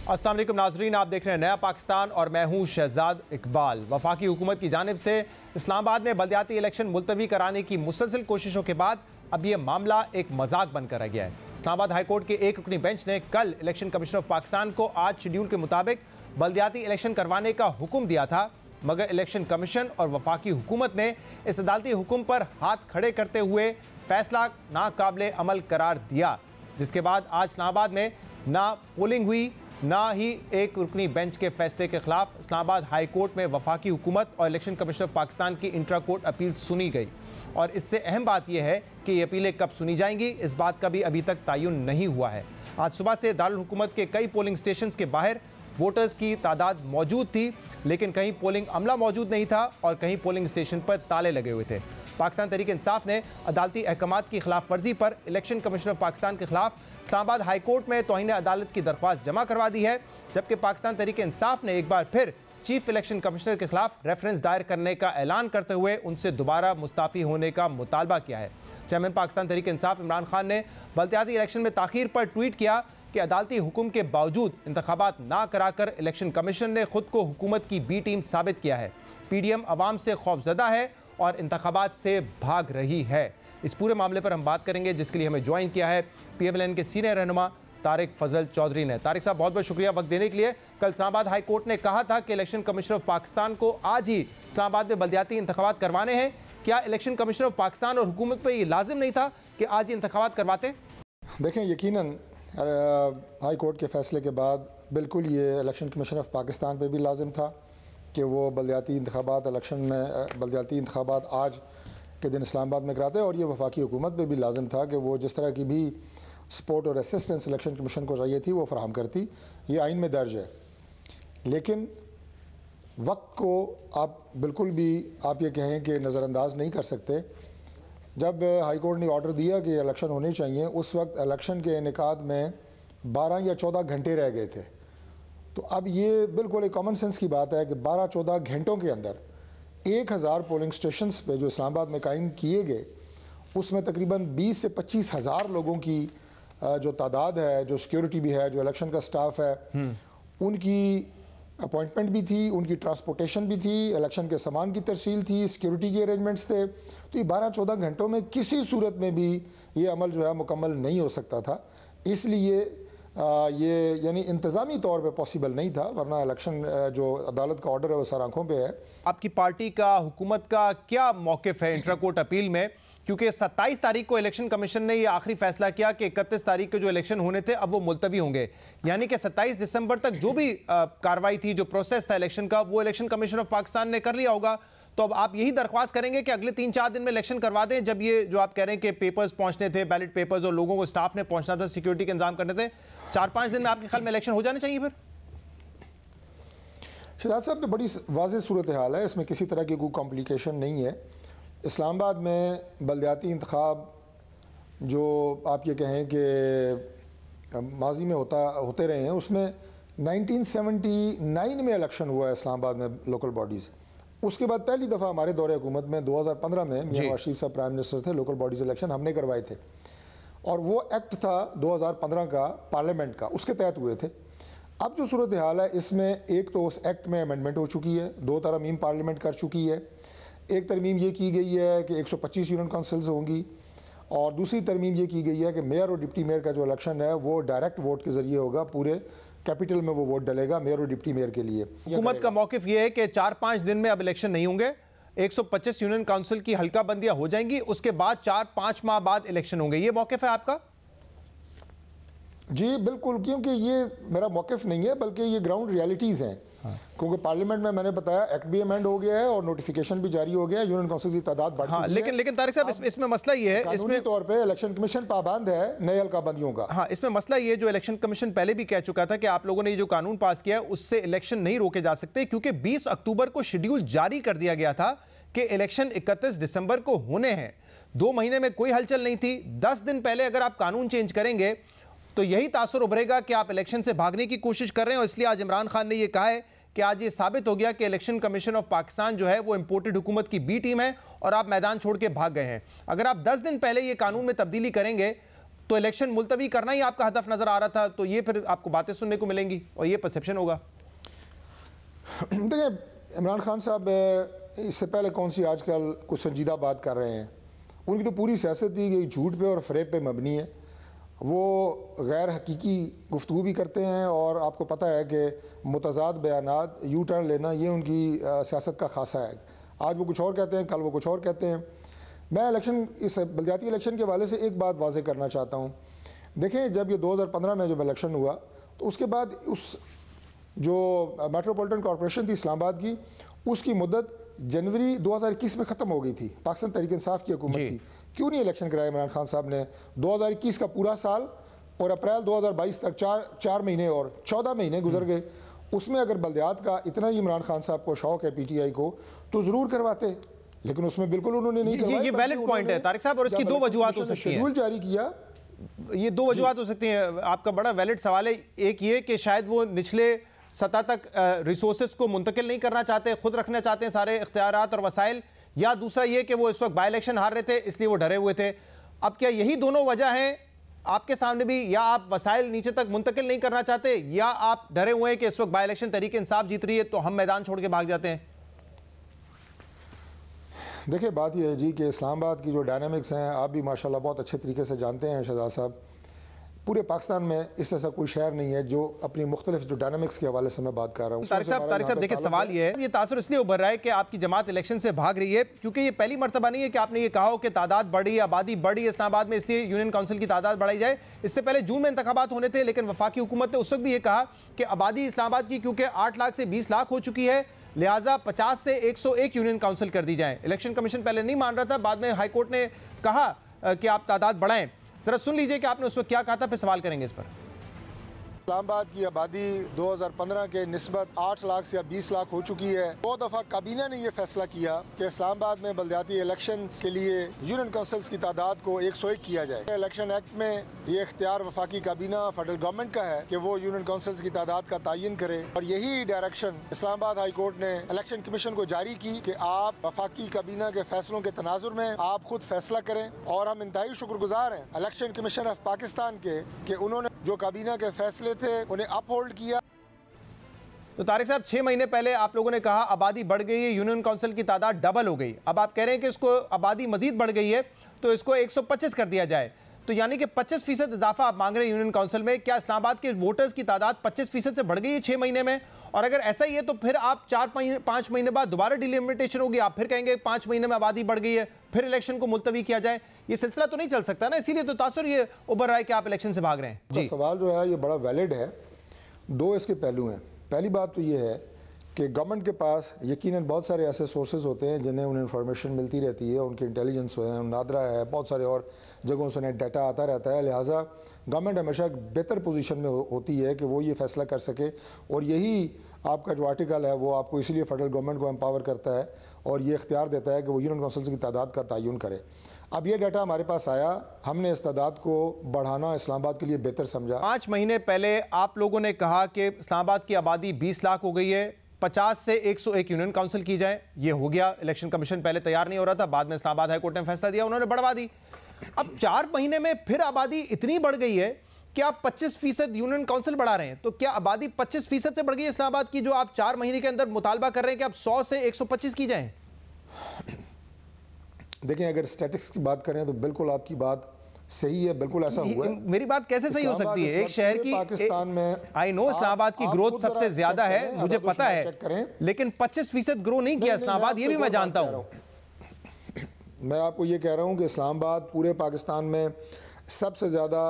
अस्सलाम वालेकुम नाजरीन, आप देख रहे हैं नया पाकिस्तान और मैं हूं शहजाद इकबाल। वफाकी हुकूमत की जानिब से इस्लामाबाद में बलदियाती इलेक्शन मुलतवी कराने की मुसलसल कोशिशों के बाद अब यह मामला एक मजाक बनकर रह गया है। इस्लामाबाद हाईकोर्ट के एक रुकनी बेंच ने कल इलेक्शन कमीशन ऑफ पाकिस्तान को आज शेड्यूल के मुताबिक बलदियाती इलेक्शन करवाने का हुक्म दिया था, मगर इलेक्शन कमीशन और वफाकी हुकूमत ने इस अदालती हुक्म पर हाथ खड़े करते हुए फैसला नाकाबिले अमल करार दिया, जिसके बाद आज इस्लामाबाद में ना पोलिंग हुई ना ही एक रुकनी बेंच के फैसले के खिलाफ इस्लामाबाद हाई कोर्ट में वफाकी हुकूमत और इलेक्शन कमीशन ऑफ पाकिस्तान की इंट्रा कोर्ट अपील सुनी गई। और इससे अहम बात यह है कि ये अपीलें कब सुनी जाएंगी, इस बात का भी अभी तक तयन नहीं हुआ है। आज सुबह से दारुल हुकूमत के कई पोलिंग स्टेशन के बाहर वोटर्स की तादाद मौजूद थी, लेकिन कहीं पोलिंग अमला मौजूद नहीं था और कहीं पोलिंग स्टेशन पर ताले लगे हुए थे। पाकिस्तान तहरीक इंसाफ ने अदालती अहकामात की खिलाफ वर्जी पर इलेक्शन कमीशन ऑफ पाकिस्तान के खिलाफ इस्लामाबाद हाई कोर्ट में तौहीन अदालत की दरख्वास्त जमा करवा दी है, जबकि पाकिस्तान तहरीक इंसाफ ने एक बार फिर चीफ इलेक्शन कमिश्नर के खिलाफ रेफरेंस दायर करने का ऐलान करते हुए उनसे दोबारा मुस्ताफ़ी होने का मुतालबा किया है। चेयरमैन पाकिस्तान तहरीक इंसाफ इमरान खान ने बलदियाती इलेक्शन में ताख़ीर पर ट्वीट किया कि अदालती हुक्म के बावजूद इंतखाबात ना कराकर इलेक्शन कमीशन ने खुद को हुकूमत की बी टीम साबित किया है। PDM अवाम से खौफजदा है और इंतखाबात से भाग रही है। इस पूरे मामले पर हम बात करेंगे, जिसके लिए हमें ज्वाइन किया है PMLN के सीनियर रहनुमा तारिक फजल चौधरी ने। तारिक साहब, बहुत बहुत शुक्रिया वक्त देने के लिए। कल इस्लामाबाद हाई कोर्ट ने कहा था कि इलेक्शन कमीशन ऑफ पाकिस्तान को आज ही इस्लामाबाद में बलदियाती इंतखाबात करवाने हैं। क्या इलेक्शन कमीशन ऑफ पाकिस्तान और हुकूमत पर यह लाजिम नहीं था कि आज ही इंतखाबात करवाते? देखें, यकीनन हाई कोर्ट के फैसले के बाद बिल्कुल ये इलेक्शन कमीशन ऑफ पाकिस्तान पर भी लाजिम था कि वो बलदियाती इंतखाबात बलदियाती इंतखाबात आज के दिन इस्लामाबाद में कराते हैं, और ये वफाकी हुकूमत पे भी लाजिम था कि वो जिस तरह की भी सपोर्ट और असिस्टेंस इलेक्शन कमीशन को चाहिए थी वो फराहम करती। ये आइन में दर्ज है। लेकिन वक्त को आप बिल्कुल भी आप ये कहें कि नज़रअंदाज नहीं कर सकते। जब हाई कोर्ट ने ऑर्डर दिया कि इलेक्शन होने चाहिए, उस वक्त इलेक्शन के इनेकाद में 12 या 14 घंटे रह गए थे। तो अब ये बिल्कुल एक कॉमन सेंस की बात है कि 12-14 घंटों के अंदर 1000 पोलिंग स्टेशंस पे जो इस्लामाबाद में कायम किए गए, उसमें तकरीबन 20 से 25 हज़ार लोगों की जो तादाद है, जो सिक्योरिटी भी है, जो इलेक्शन का स्टाफ है, उनकी अपॉइंटमेंट भी थी, उनकी ट्रांसपोर्टेशन भी थी, इलेक्शन के सामान की तरसील थी, सिक्योरिटी के अरेंजमेंट्स थे। तो ये 12-14 घंटों में किसी सूरत में भी ये अमल जो है मुकम्मल नहीं हो सकता था। इसलिए ये यानी इंतज़ामी तौर पे पॉसिबल नहीं था, वरना इलेक्शन जो अदालत का ऑर्डर है वो सर आंखों पे है। आपकी पार्टी का, हुकूमत का क्या मौक़िफ़ है इंट्रा कोर्ट अपील में? क्योंकि 27 तारीख को इलेक्शन कमीशन ने ये आखिरी फैसला किया कि 31 तारीख के जो इलेक्शन होने थे अब वो मुलतवी होंगे, यानी कि 27 दिसंबर तक जो भी कार्रवाई थी, जो प्रोसेस था इलेक्शन का, वो इलेक्शन कमीशन ऑफ पाकिस्तान ने कर लिया होगा। तो अब आप यही दरख्वास्त करेंगे कि अगले 3-4 दिन में इलेक्शन करवा दें, जब ये जो आप कह रहे हैं कि पेपर्स पहुंचने थे, बैलेट पेपर्स, और लोगों को स्टाफ ने पहुंचना था, सिक्योरिटी के इंतजाम करने थे, 4-5 दिन में आपके ख्याल में इलेक्शन हो जाने चाहिए? फिर शहजाद साहब, तो बड़ी वाज़ेह सूरत हाल है, इसमें किसी तरह की कोई कॉम्प्लिकेशन नहीं है। इस्लामाबाद में बलदियाती इंतखाब जो आप ये कहें कि माजी में होते रहे हैं, उसमें 1979 में इलेक्शन हुआ है इस्लामाबाद में लोकल बॉडीज़। उसके बाद पहली दफ़ा हमारे दौरे हुकूमत में 2015 में मियां नवाज शरीफ साहब प्राइम मिनिस्टर थे, लोकल बॉडीज़ इलेक्शन हमने करवाए थे, और वो एक्ट था 2015 का पार्लियामेंट का, उसके तहत हुए थे। अब जो सूरत हाल है, इसमें एक तो उस एक्ट में अमेंडमेंट हो चुकी है, 2 तरमीम पार्लियामेंट कर चुकी है। एक तरमीम ये की गई है कि 125 यूनियन काउंसिल्स होंगी, और दूसरी तरमीम ये की गई है कि मेयर और डिप्टी मेयर का जो इलेक्शन है वो डायरेक्ट वोट के ज़रिए होगा, पूरे कैपिटल में वो वोट डलेगा मेयर और डिप्टी मेयर के लिए। हुकूमत का मौक़िफ़ ये है कि 4-5 दिन में अब इलेक्शन नहीं होंगे, 125 यूनियन काउंसिल की हल्का बंदियां हो जाएंगी, उसके बाद 4-5 माह बाद इलेक्शन होंगे। ये मौक़िफ़ है आपका? जी बिल्कुल, क्योंकि ये मेरा मौक़िफ़ नहीं है, बल्कि ये ग्राउंड रियलिटीज़ हैं। क्योंकि पार्लियामेंट में मैंने बताया एक्ट भी अमेंड हो गया है और नोटिफिकेशन भी जारी हो गया है, यूनियन काउंसिल की तादाद बढ़ चुकी है। लेकिन तारिक साहब, इसमें मसला ये है, इसमें तौर पे इलेक्शन कमीशन पाबंद है नए हल्काबंदियों का। हाँ, इसमें मसला ये, जो इलेक्शन कमीशन पहले भी कह चुका था कि आप लोगों ने ये जो कानून पास किया है उससे इलेक्शन नहीं रोके जा सकते, क्योंकि 20 अक्टूबर को शेड्यूल जारी कर दिया गया था कि इलेक्शन 31 दिसंबर को होने हैं। 2 महीने में कोई हलचल नहीं थी। 10 दिन पहले अगर आप कानून चेंज करेंगे तो यही तासुर उभरेगा कि आप इलेक्शन से भागने की कोशिश कर रहे हैं। और इसलिए आज इमरान खान ने यह कहा है कि आज ये साबित हो गया कि इलेक्शन कमीशन ऑफ पाकिस्तान जो है वो इंपोर्टेड हुकूमत की बी टीम है और आप मैदान छोड़ के भाग गए हैं। अगर आप 10 दिन पहले ये कानून में तब्दीली करेंगे तो इलेक्शन मुलतवी करना ही आपका हदफ नजर आ रहा था, तो ये फिर आपको बातें सुनने को मिलेंगी और ये परसेप्शन होगा। देखिए, इमरान खान साहब इससे पहले कौन सी आजकल कुछ संजीदा बात कर रहे हैं। उनकी तो पूरी सियासत ही झूठ पे और फरेब पे मबनी है। वो गैर हकीकी गुफ्तगू भी करते हैं और आपको पता है कि मुतज़ाद बयानात, यू टर्न लेना, ये उनकी सियासत का खासा है। आज वो कुछ और कहते हैं, कल वो कुछ और कहते हैं। मैं इस बल्दियाती इलेक्शन के हवाले से एक बात वाज़ेह करना चाहता हूँ। देखें, जब ये 2015 में जब इलेक्शन हुआ तो उसके बाद उस जो मेट्रोपॉलिटन कॉरपोरेशन थी इस्लामाबाद की, उसकी मुद्दत जनवरी 2021 में ख़त्म हो गई थी। पाकिस्तान तहरीक इंसाफ की हुकूमत थी। क्यों नहीं इलेक्शन कराया इमरान खान साहब ने? 2021 का पूरा साल और अप्रैल 2022 तक 4 महीने और 14 महीने गुजर गए। उसमें अगर बल्दियात का इतना ही इमरान खान साहब को शौक है पीटीआई को, तो ज़रूर करवाते, लेकिन उसमें बिल्कुल उन्होंने नहीं करवाया। ये वैलिड पॉइंट है तारिक साहब, और इसकी दो वजूहत हो सकती हैं। शेड्यूल जारी किया, ये दो वजूहत हो सकती हैं। आपका बड़ा वैलिड सवाल है। एक ये कि शायद वो निचले सतह तक रिसोर्सेज को मुंतकिल नहीं करना चाहते, खुद रखना चाहते हैं सारे इख्तियारात और वसाइल, या दूसरा ये कि वो इस वक्त बाई इलेक्शन हार रहे थे इसलिए वो डरे हुए थे। अब क्या यही दोनों वजह हैं आपके सामने भी, या आप वसाइल नीचे तक मुंतकिल नहीं करना चाहते, या आप डरे हुए हैं कि इस वक्त बाई इलेक्शन तरीके इंसाफ जीत रही है तो हम मैदान छोड़ के भाग जाते हैं? देखिए, बात यह है जी कि इस्लामाबाद की जो डायनामिक्स हैं, आप भी माशाल्लाह बहुत अच्छे तरीके से जानते हैं शहजाद साहब। पूरे पाकिस्तान में इस ऐसा कोई शहर नहीं है जो अपनी मुख्तलिफ जो डायनामिक्स के हवाले से मैं बात कर रहा हूँ। तारिक साहब देखिए, सवाल ये है, ये तासुर इसलिए उभर रहा है कि आपकी जमात इलेक्शन से भाग रही है क्योंकि ये पहली मरतबा नहीं है कि आपने ये कहा हो कि तादाद बढ़ी, आबादी बढ़ी इस्लामाबाद में, इसलिए यूनियन काउंसिल की तादाद बढ़ाई जाए। इससे पहले जून में इंतखाबात होने थे, लेकिन वफाकी हुकूमत ने उस वक्त भी ये कहा कि आबादी इस्लामाबाद की क्योंकि 8 लाख से 20 लाख हो चुकी है, लिहाजा 50 से 101 यूनियन काउंसिल कर दी जाए। इलेक्शन कमीशन पहले नहीं मान रहा था, बाद में हाईकोर्ट ने कहा कि आप तादाद बढ़ाएं। जरा सुन लीजिए कि आपने उस वक्त क्या कहा था, फिर सवाल करेंगे इस पर। इस्लामाबाद की आबादी 2015 के निस्बत 8 लाख से अब 20 लाख हो चुकी है। 2 दफ़ा काबीना ने यह फैसला किया कि इस्लामाबाद में बल्दियाती इलेक्शन के लिए यूनियन काउंसिल्स की तादाद को 101 किया जाए। इलेक्शन एक्ट में ये इख्तियार वफाकी काबीना फेडरल गवर्नमेंट का है कि वो यूनियन काउंसिल्स की तादाद का तयन करे, और यही डायरेक्शन इस्लामाबाद हाई कोर्ट ने इलेक्शन कमीशन को जारी की कि आप वफाकी काबीना के फैसलों के तनाजुर में आप खुद फैसला करें। और हम इंतहाई शुक्रगुजार हैं इलेक्शन कमीशन ऑफ पाकिस्तान के कि उन्होंने जो काबीना के फैसले थे उन्हें अपहोल्ड किया। तो तारिक साहब, 6 महीने पहले आप लोगों ने कहा आबादी बढ़ गई है, यूनियन काउंसिल की तादाद डबल हो गई। अब आप कह रहे हैं कि इसको आबादी मजीद बढ़ गई है तो इसको 125 कर दिया जाए, तो यानी कि 25% इजाफा आप मांग रहे हैं यूनियन काउंसिल में। क्या इस्लामाबाद के वोटर्स की तादाद 25% से बढ़ गई है 6 महीने में? और अगर ऐसा ही है तो फिर आप 4-5 महीने बाद दोबारा डिलिमिटेशन होगी, आप फिर कहेंगे 5 महीने में आबादी बढ़ गई है, फिर इलेक्शन को मुलतवी किया जाए। ये सिलसिला तो नहीं चल सकता ना, इसीलिए तो तासुर ये उभर रहा है कि आप इलेक्शन से भाग रहे हैं। जी, सवाल जो है ये बड़ा वैलिड है। 2 इसके पहलू हैं। पहली बात तो ये है कि गवर्नमेंट के पास यकीनन बहुत सारे ऐसे सोर्सेज होते हैं जिन्हें उन्हें इन्फॉर्मेशन मिलती रहती है, उनकी इंटेलिजेंस है, नादरा है, बहुत सारे और जगहों से उन्हें डाटा आता रहता है। लिहाजा गवर्नमेंट हमेशा एक बेहतर पोजीशन में होती है कि वो ये फैसला कर सके, और यही आपका जो आर्टिकल है वो आपको इसीलिए फेडरल गवर्नमेंट को एम्पावर करता है और ये इख्तियार देता है कि वो यूनियन काउंसिल्स की तादाद का तयन करे। अब ये डाटा हमारे पास आया, हमने इस तादाद को बढ़ाना इस्लामाबाद के लिए बेहतर समझा। 5 महीने पहले आप लोगों ने कहा कि इस्लामाबाद की आबादी 20 लाख हो गई है, 50 से 101 यूनियन काउंसिल की जाए। ये हो गया। इलेक्शन कमीशन पहले तैयार नहीं हो रहा था, बाद में इस्लामाबाद हाईकोर्ट ने फैसला दिया, उन्होंने बढ़वा दी। अब 4 महीने में फिर आबादी इतनी बढ़ गई है कि आप 25% यूनियन काउंसिल बढ़ा रहे हैं। तो क्या आबादी 25% से बढ़ गई है इस्लामाबाद की, जो आप 4 महीने के अंदर मुतालबा कर रहे हैं कि आप 100 से 125 की जाए? देखें, अगर स्टैटिस्टिक्स की बात करें तो बिल्कुल आपकी बात सही है, बिल्कुल ऐसा हुआ है। मेरी बात कैसे सही हो सकती है? एक शहर की, पाकिस्तान में, आई नो इस्लामाबाद की ग्रोथ सबसे ज्यादा है, मुझे पता है, लेकिन 25% ग्रो नहीं किया इस्लामाबाद, ये भी मैं जानता हूं। मैं आपको ये कह रहा हूं कि इस्लामाबाद पूरे पाकिस्तान में सबसे ज्यादा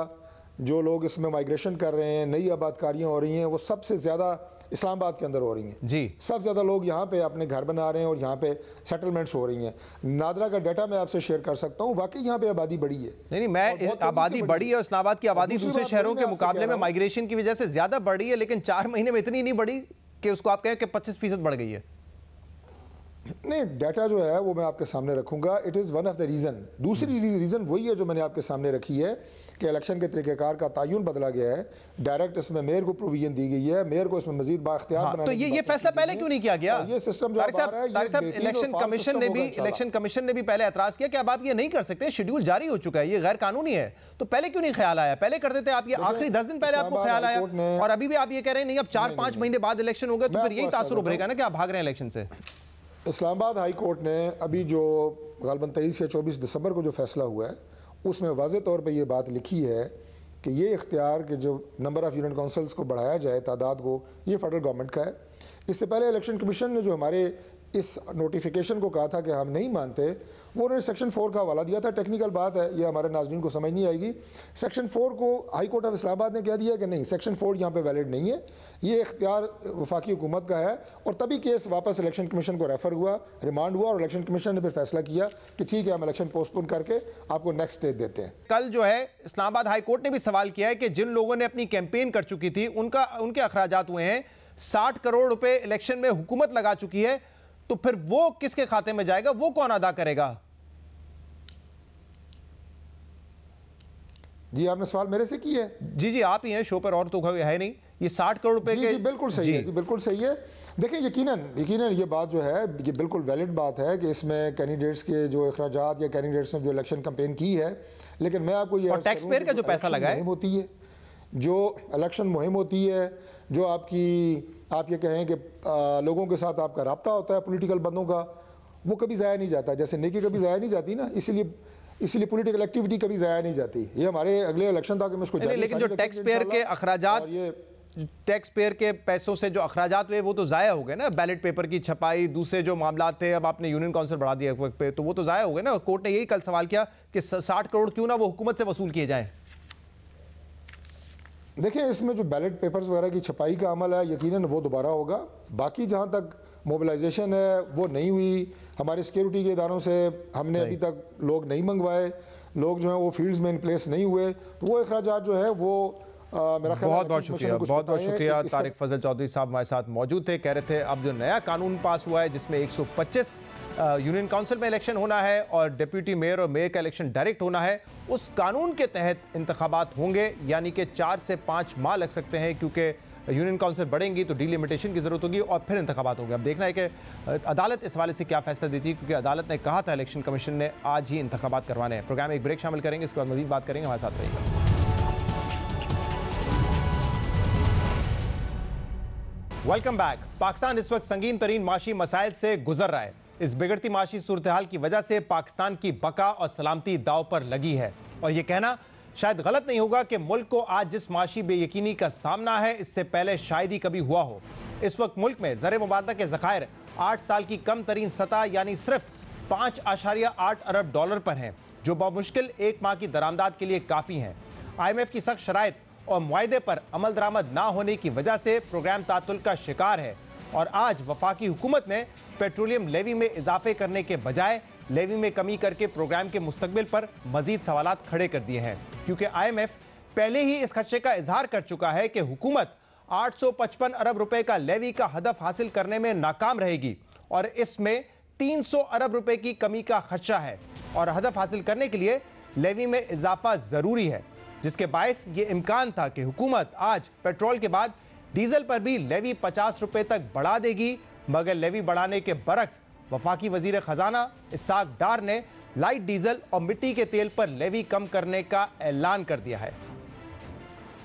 जो लोग इसमें माइग्रेशन कर रहे हैं, नई आबादकारियां हो रही हैं, वो सबसे ज्यादा इस्लामाबाद के अंदर हो रही हैं जी। सबसे ज़्यादा लोग यहाँ पे अपने घर बना रहे हैं और यहाँ पे सेटलमेंट्स हो रही हैं। नादरा का डाटा मैं आपसे शेयर कर सकता हूँ, वाकई यहाँ पे आबादी बढ़ी है। नहीं, मैं आबादी बढ़ी है, इस्लामाबाद की आबादी दूसरे शहरों के मुकाबले में माइग्रेशन की वजह से ज्यादा बढ़ी है, लेकिन 4 महीने में इतनी नहीं बढ़ी कि उसको आप कहें कि 25% बढ़ गई है। नहीं, डाटा जो है वो मैं आपके सामने रखूंगा। It is one of the reason. दूसरी रीज़न वही है जो मैंने आपके सामने रखी है कि इलेक्शन के तरीक़ेकार का तयन बदला गया है, डायरेक्ट इसमें मेयर को प्रोविजन दी गई है, मेयर को इसमें मजीद बाख्तियार बनाने तो ये फैसला पहले क्यों नहीं किया गया? ये सिस्टम जो इलेक्शन कमीशन ने भी पहले एतराज किया कि अब आप ये नहीं कर सकते, शेड्यूल जारी हो चुका है, ये गैर कानूनी है। तो पहले क्यों नहीं ख्याल आया? पहले कर देते आप, ये आखिरी 10 दिन पहले आपको ख्याल आया, और अभी भी आप ये कह रहे हैं नहीं अब 4-5 महीने बाद इलेक्शन होगा, तो फिर यही तासुर उभरेगा ना कि आप भाग रहे हैं इलेक्शन से। इस्लामाबाद हाई कोर्ट ने अभी जो ग़ालिबन 23 या 24 दिसंबर को जो फैसला हुआ है उसमें वाज़ेह तौर पे ये बात लिखी है कि ये इख्तियार कि जो नंबर ऑफ़ यूनियन काउंसिल्स को बढ़ाया जाए, तादाद को, ये फ़ेडरल गवर्नमेंट का है। इससे पहले इलेक्शन कमीशन ने जो हमारे इस नोटिफिकेशन को कहा था कि हम नहीं मानते, वो उन्होंने सेक्शन 4 का हवाला दिया था। टेक्निकल बात है, ये हमारे नाज़रीन को समझ नहीं आएगी। सेक्शन 4 को हाई कोर्ट ऑफ इस्लामाबाद ने कह दिया कि नहीं, सेक्शन 4 यहाँ पे वैलिड नहीं है, ये इख्तियार वफाकी हुकूमत का है। और तभी केस वापस इलेक्शन कमीशन को रेफ़र हुआ, रिमांड हुआ, और इलेक्शन कमीशन ने फिर फैसला किया कि ठीक है, हम इलेक्शन पोस्टपोन करके आपको नेक्स्ट डेट देते हैं। कल जो है इस्लामाबाद हाई कोर्ट ने भी सवाल किया है कि जिन लोगों ने अपनी कैंपेन कर चुकी थी उनके अखराजात हुए हैं, 60 करोड़ रुपए इलेक्शन में हुकूमत लगा चुकी है, तो फिर वो किसके खाते में जाएगा, वो कौन अदा करेगा? जी, आपने सवाल मेरे से किया है। जी आप ही हैं शो पर, और तो है नहीं। ये 60 करोड़ रुपए के, बिल्कुल सही है, बिल्कुल सही है। देखिए, यकीनन ये बात जो है, ये बिल्कुल वैलिड बात है कि इसमें कैंडिडेट्स के जो अखराजात या कैंडिडेट्स ने जो इलेक्शन कैंपेन की है, लेकिन मैं आपको ये, और टैक्स पेयर का जो पैसा लगा है, होती है जो इलेक्शन मुहिम होती है, जो आप ये कहें कि लोगों के साथ आपका रब्ता होता है पॉलिटिकल बंदों का, वो कभी ज़ाया नहीं जाता। जैसे नेकी कभी ज़ाया नहीं जाती ना, इसीलिए पॉलिटिकल एक्टिविटी कभी ज़ाया नहीं जाती। ये हमारे अगले इलेक्शन था कि मैं इसको, लेकिन जो टैक्स पेयर के अखराजात, टैक्स पेयर के पैसों से जो अखराजात हुए वो तो ज़ाया हो गए ना। बैलेट पेपर की छपाई, दूसरे जो मामला थे, अब आपने यूनियन काउंसिल बढ़ा दिया वक्त पे, तो वो तो ज़ाया हो गए ना। कोर्ट ने यही कल सवाल किया कि 60 करोड़ क्यों ना वो हुकूमत से वसूल किए जाएं। देखिए, इसमें जो बैलेट पेपर्स वगैरह की छपाई का अमल है, यकीनन वो दोबारा होगा। बाकी जहाँ तक मोबिलाइजेशन है वो नहीं हुई, हमारे सिक्योरिटी के इदारों से हमने अभी तक लोग नहीं मंगवाए, लोग जो हैं वो फील्ड्स में इन प्लेस नहीं हुए, तो वो अखराजात जो है वो मेरा ख्याल। बहुत शुक्रिया। तारिक फजल चौधरी साहब हमारे साथ मौजूद थे, कह रहे थे अब जो नया कानून पास हुआ है जिसमें 125 यूनियन काउंसिल में इलेक्शन होना है और डिप्टी मेयर और मेयर का इलेक्शन डायरेक्ट होना है, उस कानून के तहत इंतखाबात होंगे, यानी कि 4 से 5 माह लग सकते हैं, क्योंकि यूनियन काउंसिल बढ़ेंगी तो डिलिमिटेशन की जरूरत होगी और फिर इंतखाबात होंगे। अब देखना है कि अदालत इस हवाले से क्या फैसला देती है, क्योंकि अदालत ने कहा था इलेक्शन कमीशन ने आज ही इंतखाबात करवाने हैं। प्रोग्राम में एक ब्रेक शामिल करेंगे, इसके बाद मजीद बात करेंगे, हमारे साथ रहिएगा। Welcome back. पाकिस्तान इस वक्त संगीन तरीन माशी मसाइल से गुजर रहा है। इस बिगड़ती माशी सूरत हाल की वजह से पाकिस्तान की बका और सलामती दाव पर लगी है, और यह कहना शायद गलत नहीं होगा कि मुल्क को आज जिस माशी बेयकीनी का सामना है, इससे पहले शायद ही कभी हुआ हो। इस वक्त मुल्क में ज़र मुबादला के ज़खायर 8 साल की कम तरीन सतह यानी सिर्फ 5.8 अरब डॉलर पर हैं, जो बामुश्किल 1 माह की दरामदाद के लिए काफ़ी हैं। IMF की सख्त शराइत और मुआहदे पर अमल दरामद ना होने की वजह से प्रोग्राम तातुल का शिकार है, और आज वफाकी हुकूमत ने पेट्रोलियम लेवी में इजाफे करने के बजाय लेवी में कमी करके प्रोग्राम के मुस्तकबिल पर मजीद सवालात खड़े कर दिए हैं, क्योंकि IMF पहले ही इस खदशे का इजहार कर चुका है कि हुकूमत 855 अरब रुपए का लेवी का हदफ हासिल करने में नाकाम रहेगी, और इसमें 300 अरब रुपए की कमी का खदशा है, और हदफ हासिल करने के लिए लेवी में इजाफा जरूरी है, जिसके बायस ये इम्कान था कि हुकूमत आज पेट्रोल के बाद डीजल पर भी लेवी 50 रुपए तक बढ़ा देगी। मगर लेवी बढ़ाने के बरक्स वफाकी वजीर खजाना इसाक डार ने लाइट डीजल और मिट्टी के तेल पर लेवी कम करने का ऐलान कर दिया है।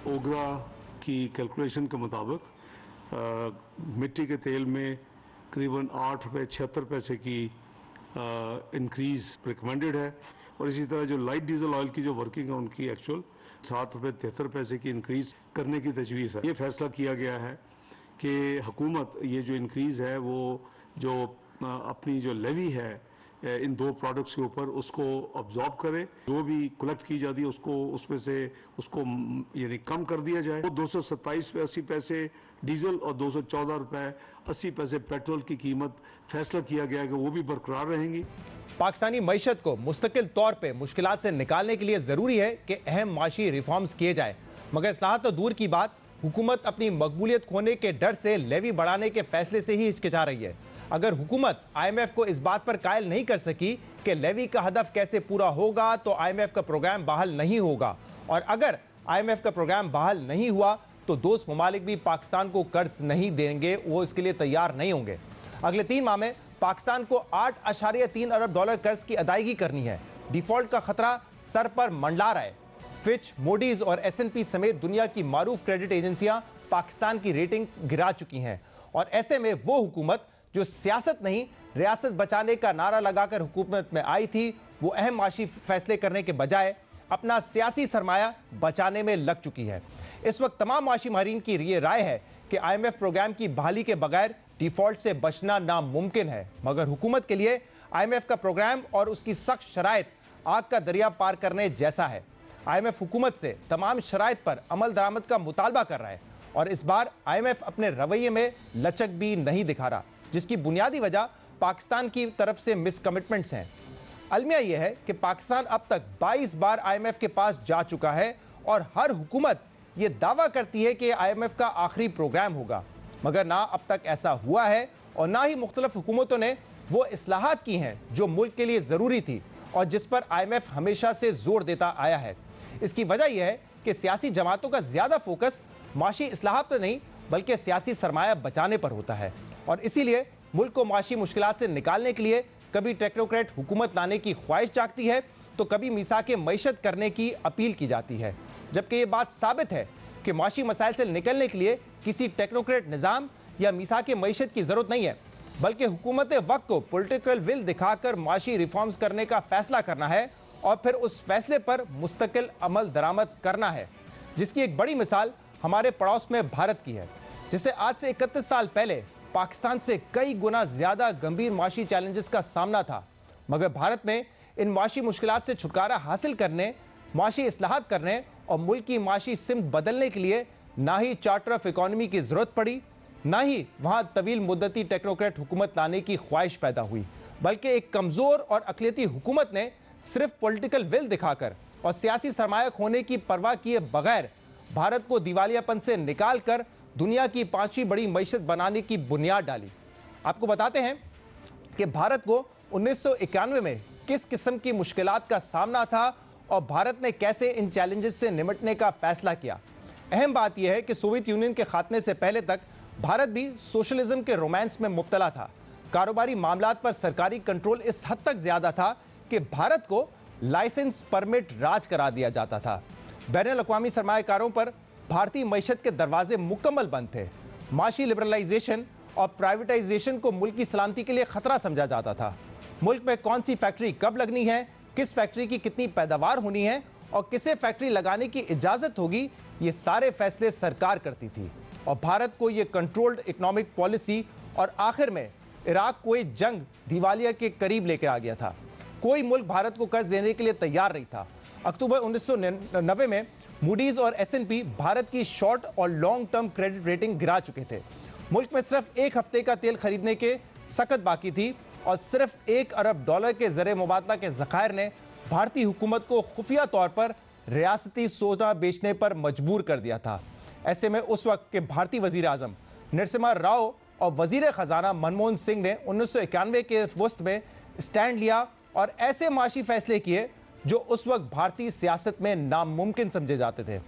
ओगरा की कैलकुलेशन के मुताबिक मिट्टी के तेल में करीबन 8 रुपये 76 पैसे की इंक्रीज रिकमेंडेड है, और इसी तरह जो लाइट डीजल ऑयल की जो वर्किंग है उनकी एक्चुअल 7 रुपये 73 पैसे की इंक्रीज करने की तजवीज़ है। ये फैसला किया गया है कि हुकूमत ये जो इंक्रीज़ है वो जो अपनी जो लेवी है इन 2 प्रोडक्ट्स के ऊपर उसको अब्जॉर्ब करे, जो भी कलेक्ट की जाती है उसको उसमें से उसको यानी कम कर दिया जाए। वो 227 रुपये 80 पैसे डीजल और 214 रुपये 80 पैसे पेट्रोल की कीमत फैसला किया गया है कि वो भी बरकरार रहेंगी। पाकिस्तानी मईशत को मुस्तकिल तौर पर मुश्किलात से निकालने के लिए ज़रूरी है कि अहम माशी रिफॉर्म्स किए जाए, मगर इस्लाहत तो दूर की बात, हुकूमत अपनी मकबूलियत खोने के डर से लेवी बढ़ाने के फैसले से ही हिचकिचा रही है। अगर हुकूमत IMF को इस बात पर कायल नहीं कर सकी कि लेवी का हदफ कैसे पूरा होगा, तो IMF का प्रोग्राम बहाल नहीं होगा और अगर IMF का प्रोग्राम बहाल नहीं हुआ तो दोस्त ममालिक भी पाकिस्तान को कर्ज नहीं देंगे, वो इसके लिए तैयार नहीं होंगे। अगले 3 माह में पाकिस्तान को 8.3 अरब डॉलर कर्ज की अदायगी करनी है। डिफॉल्ट का खतरा सर पर मंडला रहा है। फिच, मोडीज और S&P समेत दुनिया की मारूफ क्रेडिट एजेंसियां पाकिस्तान की रेटिंग गिरा चुकी हैं और ऐसे में वो हुकूमत जो सियासत नहीं रियासत बचाने का नारा लगाकर हुकूमत में आई थी, वो अहम माशी फैसले करने के बजाय अपना सियासी सरमाया बचाने में लग चुकी है। इस वक्त तमाम माशी माहिरीन की ये राय है कि IMF प्रोग्राम की बहाली के बगैर डिफॉल्ट से बचना नामुमकिन है, मगर हुकूमत के लिए IMF का प्रोग्राम और उसकी सख्त शराइत आग का दरिया पार करने जैसा है। IMF हुकूमत से तमाम शराइत पर अमल दरामद का मुतालबा कर रहा है और इस बार IMF अपने रवैये में लचक भी नहीं दिखा रहा, जिसकी बुनियादी वजह पाकिस्तान की तरफ से मिसकमिटमेंट्स हैं। अलमिया यह है कि पाकिस्तान अब तक 22 बार IMF के पास जा चुका है और हर हुकूमत ये दावा करती है कि IMF का आखिरी प्रोग्राम होगा, मगर ना अब तक ऐसा हुआ है और ना ही मुख्तलिफ हुकूमतों ने वो इस्लाहात की हैं जो मुल्क के लिए ज़रूरी थी और जिस पर IMF हमेशा से जोर देता आया है। इसकी वजह यह है कि सियासी जमातों का ज़्यादा फोकस माशी इस्लाहात पर नहीं बल्कि सियासी सरमाया बचाने पर होता है और इसीलिए मुल्क को माशी मुश्किलात से निकालने के लिए कभी टेक्नोक्रेट हुकूमत लाने की ख्वाहिश जागती है तो कभी मिसाके मईशत करने की अपील की जाती है, जबकि ये बात साबित है कि माशी मसाइल से निकलने के लिए किसी टेक्नोक्रेट निज़ाम या मिसाके मईशत की ज़रूरत नहीं है, बल्कि हुकूमत वक्त को पॉलिटिकल विल दिखाकर माशी रिफॉर्म्स करने का फैसला करना है और फिर उस फैसले पर मुस्तकिल अमल दरामद करना है, जिसकी एक बड़ी मिसाल हमारे पड़ोस में भारत की है, जिसे आज से 31 साल पहले पाकिस्तान से कई गुना ज़्यादा गंभीर माशी चैलेंजेस का सामना था, मगर भारत में इन माशी मुश्किलात से छुटकारा हासिल करने, माशी इस्लाहात करने और मुल्क की माशी सिमत बदलने के लिए ना ही चार्टर ऑफ इकॉनमी की ज़रूरत पड़ी, ना ही वहाँ तवील मुद्दती टेक्नोक्रेट हुकूमत लाने की ख्वाहिश पैदा हुई, बल्कि एक कमज़ोर और अक़लियती हुकूमत ने सिर्फ पॉलिटिकल विल दिखाकर और सियासी सरमाया खोने की परवाह किए बगैर भारत को दिवालियापन से निकाल कर दुनिया की 5वीं बड़ी मईशत बनाने की बुनियाद डाली। आपको बताते हैं कि भारत को 1991 में किस किस्म की मुश्किलात का सामना था और भारत ने कैसे इन चैलेंजेस से निपटने का फैसला किया। अहम बात यह है कि सोवियत यूनियन के खात्मे से पहले तक भारत भी सोशलिज्म के रोमांस में मुब्तला था। कारोबारी मामलात पर सरकारी कंट्रोल इस हद तक ज़्यादा था कि भारत को लाइसेंस परमिट राज करा दिया जाता था। बैनुल-अक़वामी सरमायाकारों पर भारतीय मईशत के दरवाजे मुकम्मल बंद थे। माशी लिबरलाइजेशन और प्राइवेटाइजेशन को मुल्क की सलामती के लिए खतरा समझा जाता था। मुल्क में कौन सी फैक्ट्री कब लगनी है, किस फैक्ट्री की कितनी पैदावार होनी है और किसे फैक्ट्री लगाने की इजाज़त होगी, ये सारे फैसले सरकार करती थी और भारत को ये कंट्रोल्ड इकोनॉमिक पॉलिसी और आखिर में इराक कुवैत जंग दिवालिया के करीब लेकर आ गया था। कोई मुल्क भारत को कर्ज देने के लिए तैयार नहीं था। अक्टूबर 1990 में मूडीज और S&P भारत की शॉर्ट और लॉन्ग टर्म क्रेडिट रेटिंग गिरा चुके थे। मुल्क में सिर्फ 1 हफ्ते का तेल खरीदने के सकत बाकी थी और सिर्फ 1 अरब डॉलर के ज़र मुबादला के ज़खायर ने भारतीय हुकूमत को खुफिया तौर पर रियासती सोना बेचने पर मजबूर कर दिया था। ऐसे में उस वक्त के भारतीय वज़ीर आज़म नरसिम्हा राव और वज़ीर ख़जाना मनमोहन सिंह ने 1991 के वस्त में स्टैंड लिया और ऐसे माशी फैसले किए जो उस वक्त भारतीय सियासत में नामुमकिन समझे जाते थे।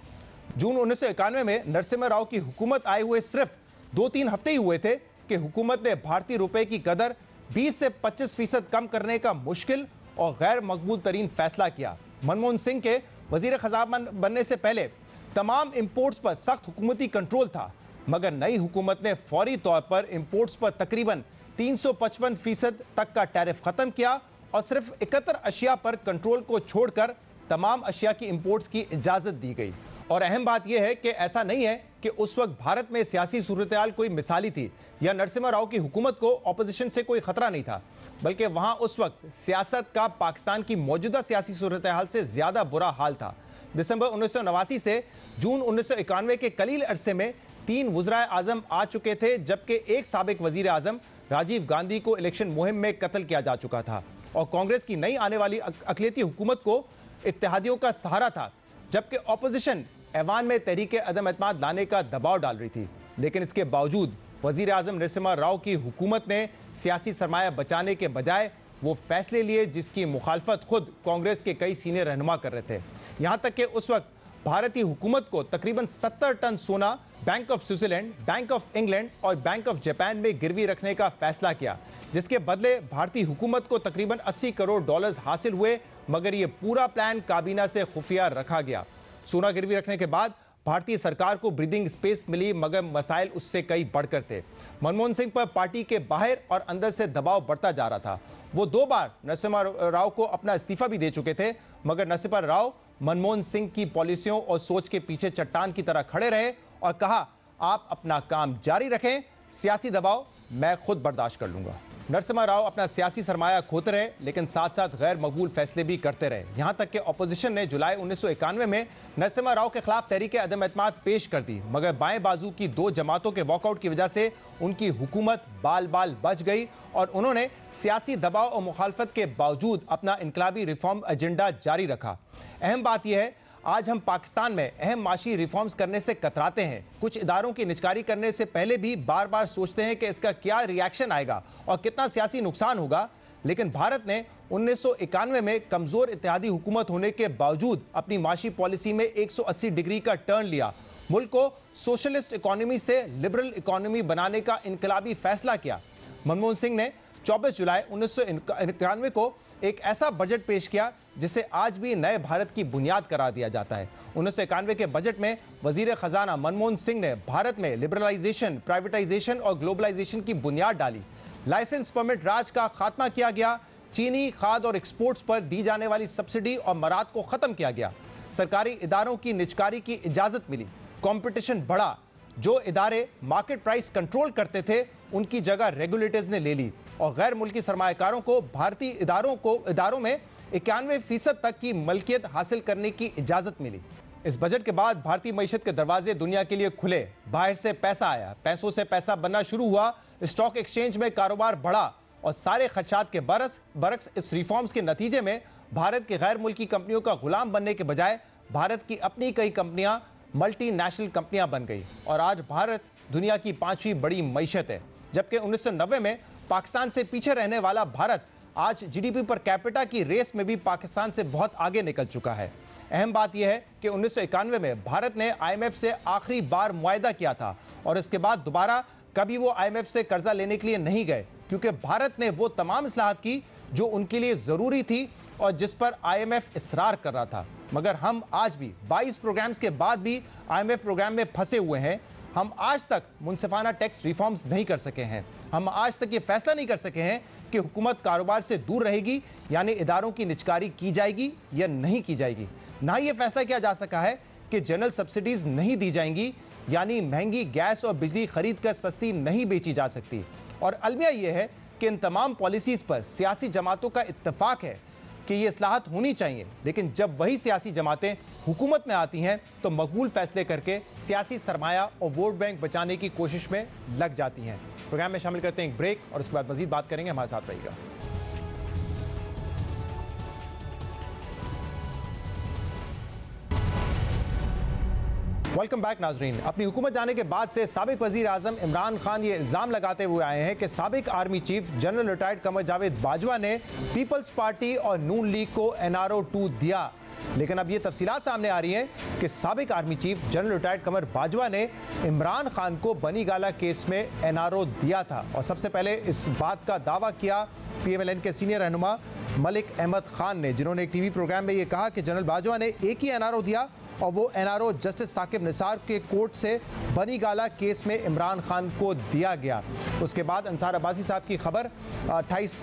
जून 1991 में नरसिम्हा राव की हुकूमत आए हुए सिर्फ 2-3 हफ्ते ही हुए थे कि हुकूमत ने भारतीय रुपए की कदर 20 से 25% कम करने का मुश्किल और गैर मकबूल तरीन फैसला किया। मनमोहन सिंह के वज़ीर ख़जाना बनने से पहले तमाम इंपोर्ट्स पर सख्त हुकूमती कंट्रोल था, मगर नई हुकूमत ने फौरी तौर पर इंपोर्ट्स पर तकरीबन 355% तक का टैरिफ ख़त्म किया और सिर्फ 71 अशिया पर कंट्रोल को छोड़कर तमाम अशिया की इंपोर्ट्स की इजाज़त दी गई। और अहम बात यह है कि ऐसा नहीं है कि उस वक्त भारत में सियासी सूरत-ए-हाल कोई मिसाली थी या नरसिम्हा राव की हुकूमत को ऑपोजिशन से कोई खतरा नहीं था, बल्कि वहाँ उस वक्त सियासत का पाकिस्तान की मौजूदा सियासी सूरत-ए-हाल से ज़्यादा बुरा हाल था। दिसंबर 1989 से जून 1991 के कलील अरसे में 3 वज़राए आज़म आ चुके थे, जबकि एक साबिक वज़ीर आज़म राजीव गांधी को इलेक्शन मुहिम में कत्ल किया जा चुका था और कांग्रेस की नई आने वाली अक़लियती हुकूमत को इत्तेहादियों का सहारा था, जबकि ऑपोजिशन ऐवान में तहरीक अदम एतमाद लाने का दबाव डाल रही थी। लेकिन इसके बावजूद वज़ीर आज़म नरसिम्हा राव की हुकूमत ने सियासी सरमाया बचाने के बजाय वो फैसले लिए जिसकी मुखालफत खुद कांग्रेस के कई सीनियर रहनुमा कर रहे थे। यहाँ तक कि उस वक्त भारतीय हुकूमत को तकरीबन 70 टन सोना bank of Switzerland, bank of England और बैंक ऑफ जापान में गिरवी रखने का फैसला किया, जिसके बदले भारतीय हुकूमत को तकरीबन 80 करोड़ डॉलर्स हासिल हुए, मगर यह पूरा प्लान काबीना से खुफिया रखा गया। सोना गिरवी रखने के बाद भारतीय सरकार को ब्रीदिंग स्पेस मिली, मगर मसाइल उससे कई बढ़कर थे। मनमोहन सिंह पर पार्टी के बाहर और अंदर से दबाव बढ़ता जा रहा था। वो 2 बार नरसिम्हा राव को अपना इस्तीफा भी दे चुके थे, मगर नरसिम्हा राव मनमोहन सिंह की पॉलिसियों और सोच के पीछे चट्टान की तरह खड़े रहे और कहा, आप अपना काम जारी रखें, सियासी दबाव मैं खुद बर्दाश्त कर लूंगा। नरसिम्हा राव अपना सियासी सरमाया खोते रहे, लेकिन साथ साथ गैर मकबूल फैसले भी करते रहे। यहां तक कि ऑपोजिशन ने जुलाई 1991 में नरसिम्हा राव के खिलाफ तहरीक अदम एतमाद पेश कर दी, मगर बाएं बाजू की 2 जमातों के वॉकआउट की वजह से उनकी हुकूमत बाल बाल बच गई और उन्होंने सियासी दबाव और मुखालफत के बावजूद अपना इनकलाबी रिफॉर्म एजेंडा जारी रखा। अहम बात यह है, आज हम पाकिस्तान में अहम माशी रिफॉर्म्स करने से कतराते हैं। कुछ इदारों की निजकारी करने से पहले भी बार बार सोचते हैं कि इसका क्या रिएक्शन आएगा और कितना सियासी नुकसान होगा, लेकिन भारत ने 1991 में कमजोर इत्तेहादी हुकूमत होने के बावजूद अपनी माशी पॉलिसी में 180 डिग्री का टर्न लिया, मुल्क को सोशलिस्ट इकोनॉमी से लिबरल इकोनॉमी बनाने का इनकलाबी फैसला किया। मनमोहन सिंह ने 24 जुलाई 1991 को एक ऐसा बजट पेश किया जिसे आज भी नए भारत की बुनियाद करार दिया जाता है। 1991 के बजट में वजीर खजाना मनमोहन सिंह ने भारत में लिबरलाइजेशन, प्राइवेटाइजेशन और ग्लोबलाइजेशन की बुनियाद डाली। लाइसेंस परमिट राज का खात्मा किया गया, चीनी खाद और एक्सपोर्ट्स पर दी जाने वाली सब्सिडी और मराद को खत्म किया गया, सरकारी इदारों की निजकारी की इजाजत मिली, कंपटीशन बढ़ा, जो इदारे मार्केट प्राइस कंट्रोल करते थे उनकी जगह रेगुलेटर्स ने ले ली और गैर मुल्की सरमायाकारों को भारतीय इदारों में 91% तक की मलकियत हासिल करने की इजाजत मिली। इस बजट के बाद भारतीय मईशत के दरवाजे दुनिया के लिए खुले, बाहर से पैसा आया, पैसों से पैसा बनना शुरू हुआ, स्टॉक एक्सचेंज में कारोबार बढ़ा और सारे खदशात के बरक्स इस रिफॉर्म्स के नतीजे में भारत की गैर मुल्की कंपनियों का गुलाम बनने के बजाय भारत की अपनी कई कंपनियां मल्टीनेशनल कंपनियां बन गई और आज भारत दुनिया की 5वीं बड़ी मईशत है, जबकि 1990 में पाकिस्तान से पीछे रहने वाला भारत आज जीडीपी पर कैपिटा की रेस में भी पाकिस्तान से बहुत आगे निकल चुका है। अहम बात यह है कि 1991 में भारत ने आईएमएफ से आखिरी बार मुआहदा किया था और इसके बाद दोबारा कभी वो आईएमएफ से कर्जा लेने के लिए नहीं गए, क्योंकि भारत ने वो तमाम इस्लाहात की जो उनके लिए जरूरी थी और जिस पर आईएमएफ इसरार कर रहा था। मगर हम आज भी 22 प्रोग्राम्स के बाद भी आईएमएफ प्रोग्राम में फंसे हुए हैं। हम आज तक मुनसिफाना टैक्स रिफॉर्म्स नहीं कर सके हैं। हम आज तक ये फैसला नहीं कर सके हैं कि हुकूमत कारोबार से दूर रहेगी, यानी इदारों की निजकारी की जाएगी या नहीं की जाएगी। ना ये फैसला किया जा सका है कि जनरल सब्सिडीज नहीं दी जाएंगी, यानी महंगी गैस और बिजली खरीद कर सस्ती नहीं बेची जा सकती। और अलमिया यह है कि इन तमाम पॉलिसीज पर सियासी जमातों का इत्तेफाक है कि ये इस्लाहात होनी चाहिए, लेकिन जब वही सियासी जमातें हुकूमत में आती हैं तो मकबूल फैसले करके सियासी सरमाया और वोट बैंक बचाने की कोशिश में लग जाती हैं। प्रोग्राम में शामिल करते हैं एक ब्रेक और उसके बाद मजीद बात करेंगे। हमारे साथ रहिएगा। वेलकम बैक नाजरीन। अपनी हुकूमत जाने के बाद से साबिक वजीर आजम इमरान खान ये इल्ज़ाम लगाते हुए आए हैं कि साबिक army chief general retired Qamar Javed Bajwa ने पीपल्स पार्टी और नून लीग को NRO 2 दिया। लेकिन अब ये तफसीलात सामने आ रही हैं कि साबिक आर्मी चीफ जनरल रिटायर्ड कमर बाजवा ने इमरान खान को बनी गाला केस में NRO दिया था। और सबसे पहले इस बात का दावा किया PMLN के सीनियर रहनुमा मलिक अहमद खान ने, जिन्होंने एक टीवी प्रोग्राम में ये कहा कि जनरल बाजवा ने एक ही NRO दिया और वो NRO जस्टिस साकिब निसार के कोर्ट से बनी गाला केस में इमरान खान को दिया गया। उसके बाद अंसार अब्बासी साहब की खबर 28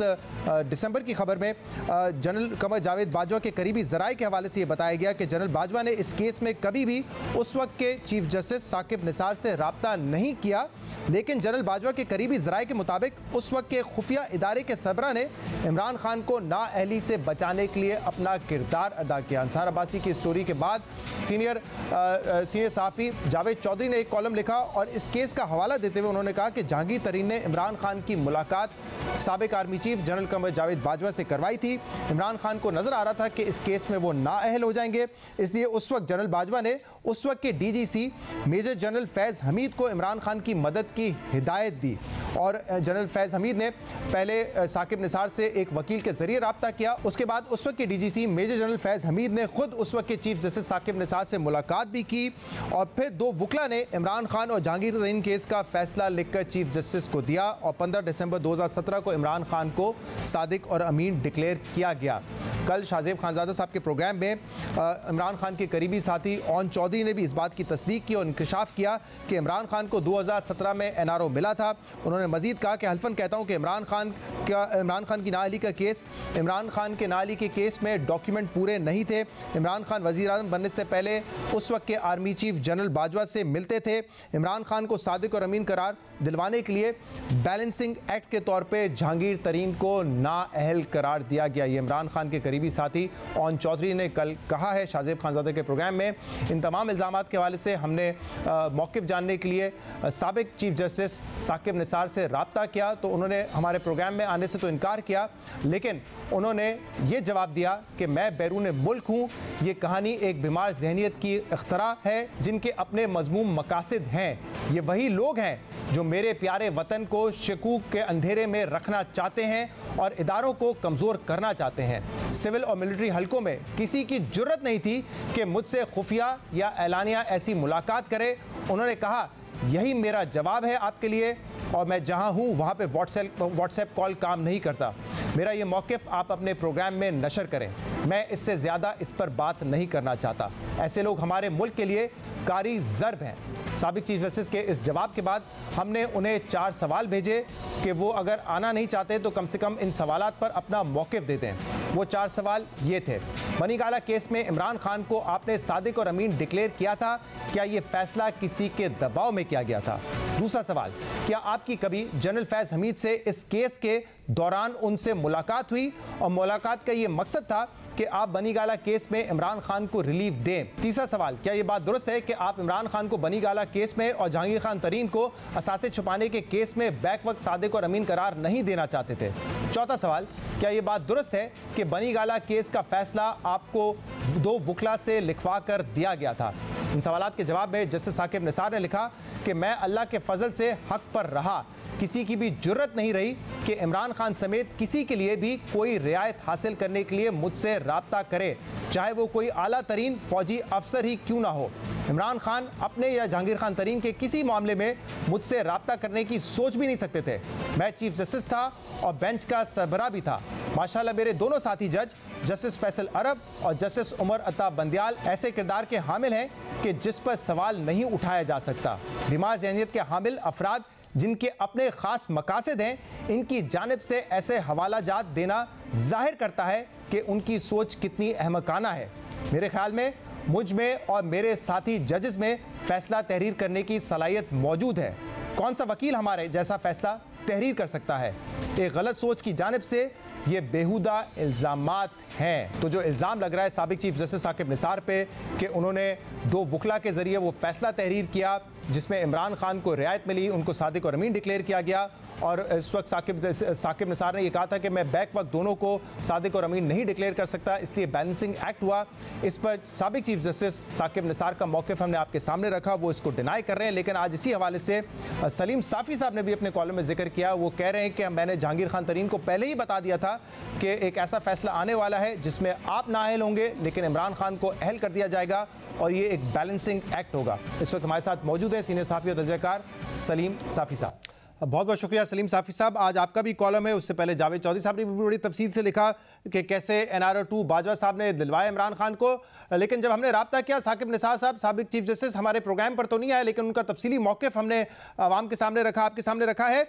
दिसंबर की खबर में जनरल कमर जावेद बाजवा के करीबी ज़राए के हवाले से ये बताया गया कि जनरल बाजवा ने इस केस में कभी भी उस वक्त के चीफ जस्टिस साकिब निसार से रब्ता नहीं किया, लेकिन जनरल बाजवा के करीबी ज़राए के मुताबिक उस वक्त के खुफिया इदारे के सरबरा ने इमरान खान को नाअहली से बचाने के लिए अपना किरदार अदा किया। अंसार अब्बासी की स्टोरी के बाद सीनियर सहाफ़ी जावेद चौधरी ने एक कॉलम लिखा और इस केस का हवाला देते हुए उन्होंने कहा कि जहांगीर तरीन ने इमरान खान की मुलाकात साबिक army chief general Qamar Javed Bajwa से करवाई थी। इमरान खान को नजर आ रहा था कि इस केस में वो नाअहल हो जाएंगे, इसलिए उस वक्त जनरल बाजवा ने उस वक्त के डीजीसी मेजर जनरल फैज़ हमीद को इमरान खान की मदद की हिदायत दी और जनरल फैज़ हमीद ने पहले साकिब निसार से एक वकील के जरिए रब्ता किया। उसके बाद उस वक्त के डीजीसी मेजर जनरल फैज़ हमीद ने खुद उस वक्त के चीफ जस्टिस साकिब निसार से मुलाकात भी की और फिर दो वकला ने इमरान खान और जहांगीर तरीन केस का फैसला लिखकर चीफ जस्टिस को दिया और 15 दिसंबर 2017 को इमरान खान को सादिक और अमीन डिक्लेयर किया गया। कल शाहजेब खानजादा साहब के प्रोग्राम में इमरान खान के करीबी साथी ओन चौधरी ने भी इस बात की तस्दीक की और इंकशाफ किया कि इमरान खान को 2017 में एनआरओ मिला था। उन्होंने मजीद कहा कि हल्फन कहता हूं कि इमरान खान की नाअहली का केस, इमरान खान के नाअहली के केस में डॉक्यूमेंट पूरे नहीं थे। इमरान खान वज़ीर आज़म बनने से पहले उस वक्त के आर्मी चीफ जनरल बाजवा से मिलते थे। इमरान खान को सादिक और अमीन करार दिलवाने के लिए बैलेंसिंग एक्ट के तौर पे जहांगीर तरीन को नाअहल करार दिया गया। ये इमरान खान के करीबी साथी ओन चौधरी ने कल कहा है शाहजेब खानजादा के प्रोग्राम में। इन तमाम इल्ज़ामात के हवाले से हमने मौक़िफ़ जानने के लिए साबिक चीफ जस्टिस साकिब निसार से रब्ता किया तो उन्होंने हमारे प्रोग्राम में आने से तो इनकार किया, लेकिन उन्होंने ये जवाब दिया कि मैं बैरून मुल्क हूँ। ये कहानी एक बीमार जहनीत की इख्तरा है जिनके अपने मज़मूम मकासद हैं। ये वही लोग हैं जो मेरे प्यारे वतन को शकूक के अंधेरे में रखना चाहते हैं और इदारों को कमज़ोर करना चाहते हैं। सिविल और मिलिट्री हलकों में किसी की जुर्रत नहीं थी कि मुझसे खुफिया या एलानिया ऐसी मुलाकात करे। उन्होंने कहा यही मेरा जवाब है आपके लिए और मैं जहां हूं वहां पे व्हाट्सएप कॉल काम नहीं करता। मेरा ये मौक़िफ़ आप अपने प्रोग्राम में नशर करें। मैं इससे ज़्यादा इस पर बात नहीं करना चाहता। ऐसे लोग हमारे मुल्क के लिए कारी ज़र्ब हैं। साबिक चीफ जस्टिस के इस जवाब के बाद हमने उन्हें 4 सवाल भेजे कि वो अगर आना नहीं चाहते तो कम से कम इन सवालात पर अपना मौक़िफ़ दे दें। वो 4 सवाल ये थे। बनीगाला केस में इमरान खान को आपने सादिक और अमीन डिक्लेयर किया था, क्या ये फैसला किसी के दबाव में किया गया था? दूसरा सवाल, क्या आपकी कभी जनरल फैज़ हमीद से इस केस के दौरान उनसे मुलाकात हुई और मुलाकात का ये मकसद था कि आप बनीगाला केस में इमरान खान को रिलीफ दें? तीसरा सवाल, क्या ये बात दुरुस्त है कि आप इमरान खान को बनीगाला केस में और जहांगीर खान तरीन को असासे छुपाने के केस में बैक वक्त सादिक और अमीन करार नहीं देना चाहते थे? चौथा सवाल, क्या ये बात दुरुस्त है कि बनीगाला केस का फैसला आपको 2 वकला से लिखवा कर दिया गया था? इन सवालात के जवाब में जस्टिस साकिब निसार ने लिखा कि मैं अल्लाह के फजल से हक पर रहा। किसी की भी जुर्रत नहीं रही कि इमरान खान समेत किसी के लिए भी कोई रियायत हासिल करने के लिए मुझसे रब्ता करे, चाहे वो कोई आला तरीन फौजी अफसर ही क्यों ना हो। इमरान खान अपने या जहांगीर खान तरीन के किसी मामले में मुझसे रब्ता करने की सोच भी नहीं सकते थे। मैं चीफ जस्टिस था और बेंच का सरबराह भी था। माशाल्लाह मेरे दोनों साथी जज जस्टिस फैसल अरब और जस्टिस उमर अता बंदियाल ऐसे किरदार के हामिल हैं कि जिस पर सवाल नहीं उठाया जा सकता। बीमार ज़हनियत के हामिल अफराद जिनके अपने ख़ास मकासद हैं, इनकी जानिब से ऐसे हवाला जात देना जाहिर करता है कि उनकी सोच कितनी अहमकाना है। मेरे ख्याल में मुझ में और मेरे साथी जजेस में फ़ैसला तहरीर करने की सलाहियत मौजूद है। कौन सा वकील हमारे जैसा फ़ैसला तहरीर कर सकता है? एक गलत सोच की जानिब से ये बेहुदा इल्ज़ामात हैं। तो जो इल्ज़ाम लग रहा है साबिक चीफ जस्टिस साकिब निसार पे कि उन्होंने 2 वकला के ज़रिए वो फ़ैसला तहरीर किया जिसमें इमरान खान को रियायत मिली, उनको सादिक और अमीन डिक्लेयर किया गया और इस वक्त साकिब निसार ने यह कहा था कि मैं बैक वक्त दोनों को सादिक और अमीन नहीं डिक्लेयर कर सकता, इसलिए बैलेंसिंग एक्ट हुआ। इस पर साबिक चीफ जस्टिस साकिब निसार का मौक़िफ़ हमने आपके सामने रखा, वो इसको डिनाई कर रहे हैं। लेकिन आज इसी हवाले से सलीम साफ़ी साहब ने भी अपने कॉलम में जिक्र किया। वो कह रहे हैं कि मैंने जहांगीर खान तरीन को पहले ही बता दिया था कि एक ऐसा फैसला आने वाला है जिसमें आप नाअहल होंगे लेकिन इमरान खान को अहल कर दिया जाएगा और ये एक बैलेंसिंग एक्ट होगा। इस वक्त हमारे साथ मौजूद है सीनियर सहाफ़ी और तजज़ियाकार सलीम साफ़ी साहब। बहुत बहुत शुक्रिया सलीम साफ़ी साहब। आज आपका भी कॉलम है, उससे पहले जावेद चौधरी साहब ने भी बड़ी तफसील से लिखा कि कैसे NRO 2 बाजवा साहब ने दिलवाया इमरान खान को। लेकिन जब हमने रब्ता किया साकिब निसार साहब साबिक चीफ जस्टिस हमारे प्रोग्राम पर तो नहीं आए, लेकिन उनका तफसीली मौक़िफ़ हमने आवाम के सामने रखा, आपके सामने रखा है।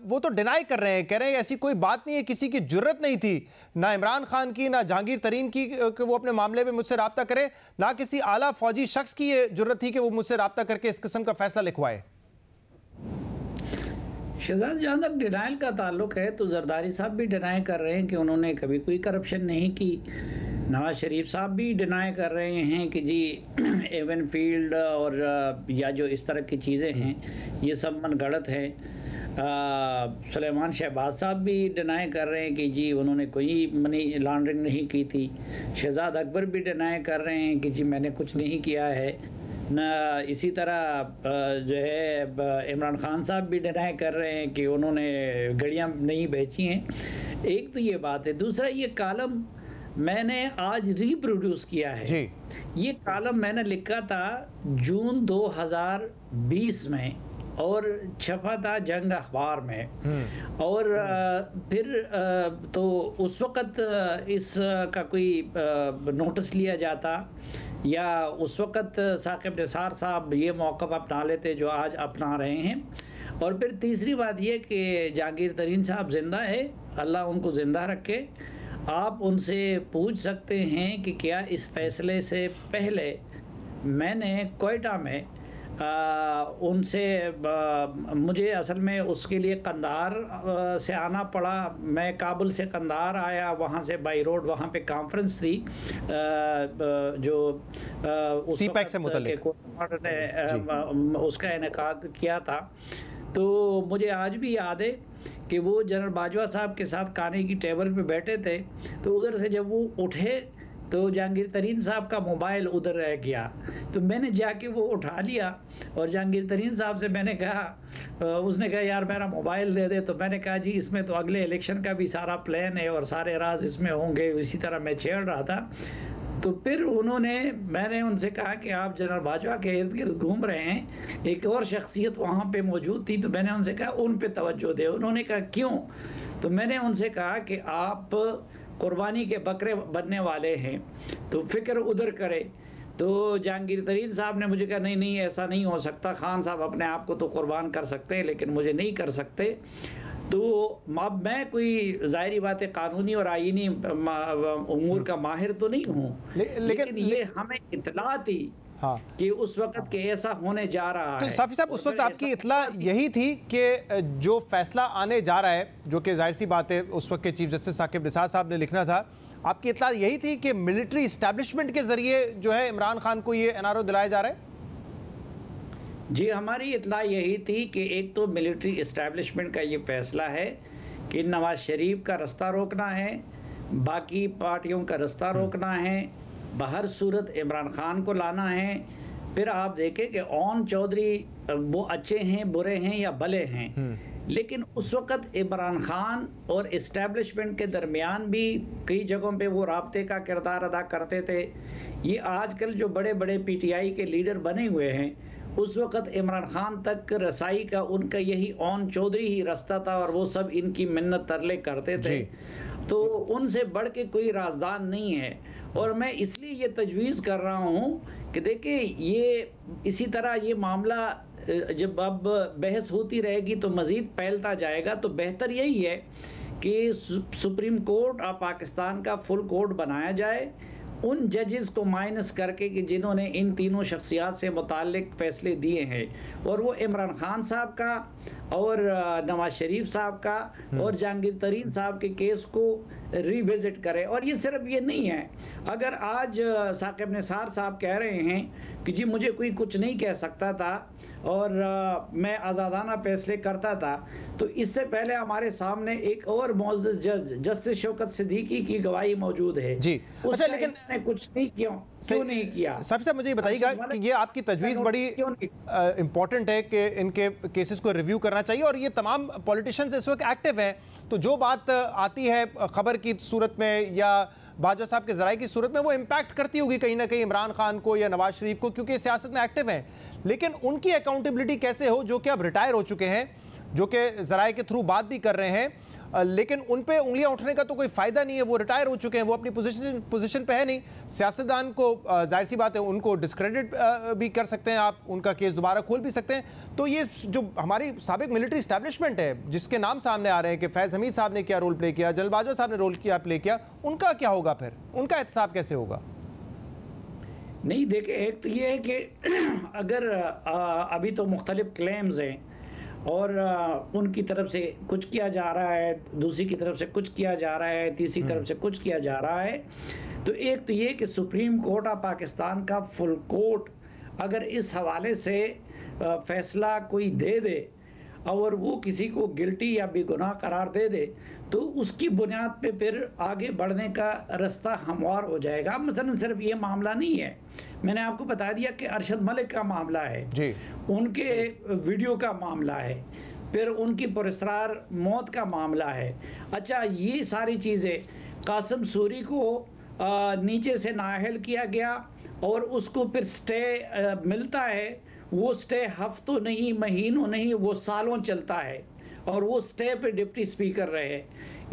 वो तो डिनाई कर रहे हैं, कह रहे हैं ऐसी कोई बात नहीं है, किसी की जुर्रत नहीं थी, ना इमरान खान की ना जहांगीर तरीन की कि वो अपने मामले में मुझसे रब्ता करे, ना किसी आला फौजी शख्स की ये जुर्रत थी कि वो मुझसे रब्ता करके इस किस्म का फैसला लिखवाए। शहजाद, जहाँ तक डिनाइल का ताल्लुक है तो जरदारी साहब भी डिनाई कर रहे हैं कि उन्होंने कभी कोई करप्शन नहीं की। नवाज शरीफ साहब भी डिनाई कर रहे हैं कि जी एवन फील्ड और या जो इस तरह की चीज़ें हैं ये सब मनगढ़ंत है। सुलेमान शहबाज साहब भी डिनाई कर रहे हैं कि जी उन्होंने कोई मनी लॉन्ड्रिंग नहीं की थी। शहजाद अकबर भी डिनाई कर रहे हैं कि जी मैंने कुछ नहीं किया है न। इसी तरह जो है इमरान खान साहब भी डिनाई कर रहे हैं कि उन्होंने गाड़ियाँ नहीं बेची हैं। एक तो ये बात है। दूसरा, ये कॉलम मैंने आज रिप्रोड्यूस किया है जी। ये कॉलम मैंने लिखा था जून 2020 में और छपा था जंग अखबार में। और फिर तो उस वक़्त इसका कोई नोटिस लिया जाता या उस वक़्त साकिब निसार साहब ये मौक़िफ़ अपना लेते जो आज अपना रहे हैं। और फिर तीसरी बात ये कि जहांगीर तरीन साहब ज़िंदा है, अल्लाह उनको ज़िंदा रखे। आप उनसे पूछ सकते हैं कि क्या इस फैसले से पहले मैंने कोयटा में उनसे मुझे असल में उसके लिए कंधार से आना पड़ा। मैं काबुल से कंधार आया, वहाँ से बाई रोड वहाँ पे कॉन्फ्रेंस थी जो सीपैक से मुतल्लिक ने उसका इनेकाद किया था। तो मुझे आज भी याद है कि वो जनरल बाजवा साहब के साथ खाने की टेबल पे बैठे थे, तो उधर से जब वो उठे तो जहांगीर तरीन साहब का मोबाइल उधर रह गया। तो मैंने जाके वो उठा लिया और जहांगीर तरीन साहब से मैंने कहा, उसने कहा यार मेरा मोबाइल दे दे। तो मैंने कहा जी इसमें तो अगले इलेक्शन का भी सारा प्लान है और सारे राज इसमें होंगे। इसी तरह मैं छेड़ रहा था। तो फिर मैंने उनसे कहा कि आप जनरल बाजवा के इर्द गिर्द घूम रहे हैं, एक और शख्सियत वहाँ पे मौजूद थी। तो मैंने उनसे कहा उन पे तवज्जो दे। उन्होंने कहा क्यों? तो मैंने उनसे कहा कि आप कुर्बानी के बकरे बनने वाले हैं तो फिक्र उधर करें। तो जहांगीर तरीन साहब ने मुझे कहा नहीं नहीं ऐसा नहीं हो सकता, खान साहब अपने आप को तो कुर्बान कर सकते हैं लेकिन मुझे नहीं कर सकते। तो अब मैं कोई ज़ाहिरी बात है कानूनी और आईनी उमूर का माहिर तो नहीं हूँ, लेकिन ये हमें इत्तला थी हाँ। कि उस वक्त के ऐसा होने जा रहा तो है। साफी साहब उस वक्त आपकी इत्तला यही थी कि जो फैसला आने जा रहा है, जो कि जाहिर सी बात है उस वक्त के चीफ जस्टिस साकिब निसार साहब ने लिखना था, आपकी इत्तला यही थी कि मिलिट्री इस्टेब्लिशमेंट के जरिए जो है इमरान खान को ये एनआरओ दिलाया जा रहा है? जी, हमारी इत्तला यही थी कि एक तो मिलिट्री इस्टेब्लिशमेंट का ये फैसला है कि नवाज शरीफ का रास्ता रोकना है, बाकी पार्टियों का रास्ता रोकना है, बहर सूरत इमरान खान को लाना है। फिर आप देखें कि ओन चौधरी वो अच्छे हैं, बुरे हैं या भले हैं, लेकिन उस वक़्त इमरान खान और इस्टेब्लिशमेंट के दरमियान भी कई जगहों पे वो राब्ते का किरदार अदा करते थे। ये आजकल जो बड़े बड़े पीटीआई के लीडर बने हुए हैं, उस वक़्त इमरान खान तक रसाई का उनका यही ओन चौधरी ही रास्ता था और वो सब इनकी मिन्नत तरले करते थे। तो उनसे बढ़ के कोई राजदान नहीं है। और मैं इसलिए ये तजवीज़ कर रहा हूँ कि देखिए ये इसी तरह ये मामला जब अब बहस होती रहेगी तो मज़ीद फैलता जाएगा। तो बेहतर यही है कि सुप्रीम कोर्ट ऑफ पाकिस्तान का फुल कोर्ट बनाया जाए, उन जजेस को माइनस करके कि जिन्होंने इन तीनों शख्सियात से मुताल्लिक फ़ैसले दिए हैं, और वो इमरान खान साहब का और नवाज शरीफ साहब का और जहांगीर तरीन साहब के केस को रिविजिट करें। और ये सिर्फ ये नहीं है, अगर आज साकिब निसार साहब कह रहे हैं कि जी मुझे कोई कुछ नहीं कह सकता था और मैं आज़ादाना फैसले करता था, तो इससे पहले हमारे सामने एक और मुअज़्ज़ज़ जज जस्टिस शौकत सिद्दीकी की गवाही मौजूद है जी। अच्छा, लेकिन कुछ नहीं क्यों नहीं किया? सबसे मुझे ये बताइएगा कि ये आपकी तजवीज़ बड़ी इंपॉर्टेंट है कि इनके केसेस को रिव्यू करना चाहिए और ये तमाम पॉलिटिशियंस इस वक्त एक्टिव हैं। तो जो बात आती है खबर की सूरत में या बाजवा साहब के ज़राए की सूरत में, वो इम्पैक्ट करती होगी कहीं ना कहीं इमरान खान को या नवाज शरीफ को, क्योंकि सियासत में एक्टिव हैं। लेकिन उनकी अकाउंटेबिलिटी कैसे हो, जो कि अब रिटायर हो चुके हैं, जो कि ज़राए के थ्रू बात भी कर रहे हैं, लेकिन उन पे उंगलियां उठने का तो कोई फ़ायदा नहीं है। वो रिटायर हो चुके हैं, वो अपनी पोजीशन पे है नहीं। सियासतदान को जाहिर सी बात है उनको डिस्क्रेडिट भी कर सकते हैं आप, उनका केस दोबारा खोल भी सकते हैं। तो ये जो हमारी साबिक मिलिट्री इस्टेब्लिशमेंट है जिसके नाम सामने आ रहे हैं कि फैज़ हमीद साहब ने क्या रोल प्ले किया, जनरल बाजवा साहब ने रोल प्ले किया, उनका क्या होगा? फिर उनका एहतसाब कैसे होगा? नहीं, देखिए एक तो ये है कि अगर अभी तो मुख्तलिफ क्लेम्स हैं और उनकी तरफ से कुछ किया जा रहा है, दूसरी की तरफ से कुछ किया जा रहा है, तीसरी तरफ से कुछ किया जा रहा है। तो एक तो ये कि सुप्रीम कोर्ट ऑफ पाकिस्तान का फुल कोर्ट अगर इस हवाले से फैसला कोई दे दे, और वो किसी को गिल्टी या बेगुनाह करार दे दे तो उसकी बुनियाद पे फिर आगे बढ़ने का रास्ता हमवार हो जाएगा। मसलन सिर्फ ये मामला नहीं है, मैंने आपको बता दिया कि अरशद मलिक का मामला है जी, उनके वीडियो का मामला है, फिर उनकी पुरस्कार मौत का मामला है। अच्छा, ये सारी चीज़ें कासिम सूरी को नीचे से नाअहल किया गया और उसको फिर स्टे मिलता है। वो स्टे हफ्तों नहीं, महीनों नहीं, वो सालों चलता है और वो स्टे पे डिप्टी स्पीकर रहे।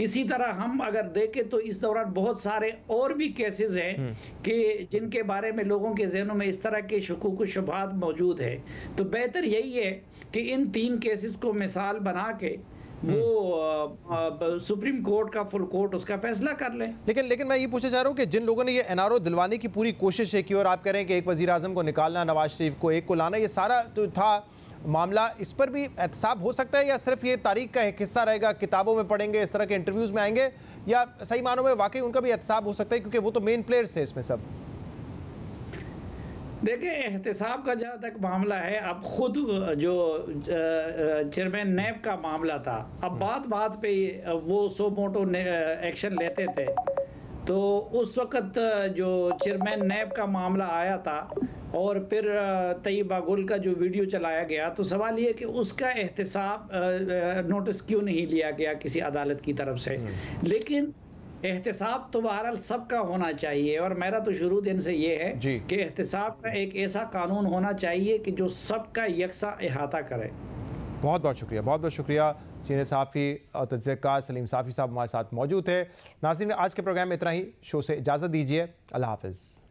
इसी तरह हम अगर देखें तो इस दौरान बहुत सारे और भी केसेस हैं कि जिनके बारे में लोगों के जहनों में इस तरह के शुकूक शुबहात मौजूद है। तो बेहतर यही है कि इन 3 केसेस को मिसाल बना के वो सुप्रीम कोर्ट का फुल कोर्ट उसका फैसला कर ले। लेकिन मैं ये पूछना चाह रहा हूँ कि जिन लोगों ने ये एनआरओ दिलवाने की पूरी कोशिश है की और आप कह रहे हैं कि एक वजीर आजम को निकालना, नवाज शरीफ को एक को लाना, ये सारा तो था मामला, इस पर भी एहतसाब हो सकता है या सिर्फ ये तारीख का एक हिस्सा रहेगा, किताबों में पढ़ेंगे, इस तरह के इंटरव्यूज में आएंगे, या सही मानों में वाकई उनका भी एहतसाब हो सकता है क्योंकि वो तो मेन प्लेयर्स थे इसमें सब? देखिए, एहतसाब का जहाँ तक मामला है, अब खुद जो चेयरमैन नैब का मामला था, अब बात पे वो सो मोटो एक्शन लेते थे, तो उस वक्त जो चेयरमैन नैब का मामला आया था और फिर तैयबा गुल का जो वीडियो चलाया गया, तो सवाल ये कि उसका एहतसाब नोटिस क्यों नहीं लिया गया किसी अदालत की तरफ से। लेकिन एहतसाब तो बहरहाल सबका होना चाहिए और मेरा तो शुरू दिन से ये है कि एहतसाब का एक ऐसा कानून होना चाहिए कि जो सबका यकसा अहाता करे। बहुत बहुत शुक्रिया, बहुत बहुत शुक्रिया। सीनियर सहाफ़ी और तजज़ियाकार सलीम साफ़ी साहब हमारे साथ मौजूद थे। नाज़रीन, आज के प्रोग्राम में इतना ही। शो से इजाज़त दीजिए। अल्लाह हाफ़िज़।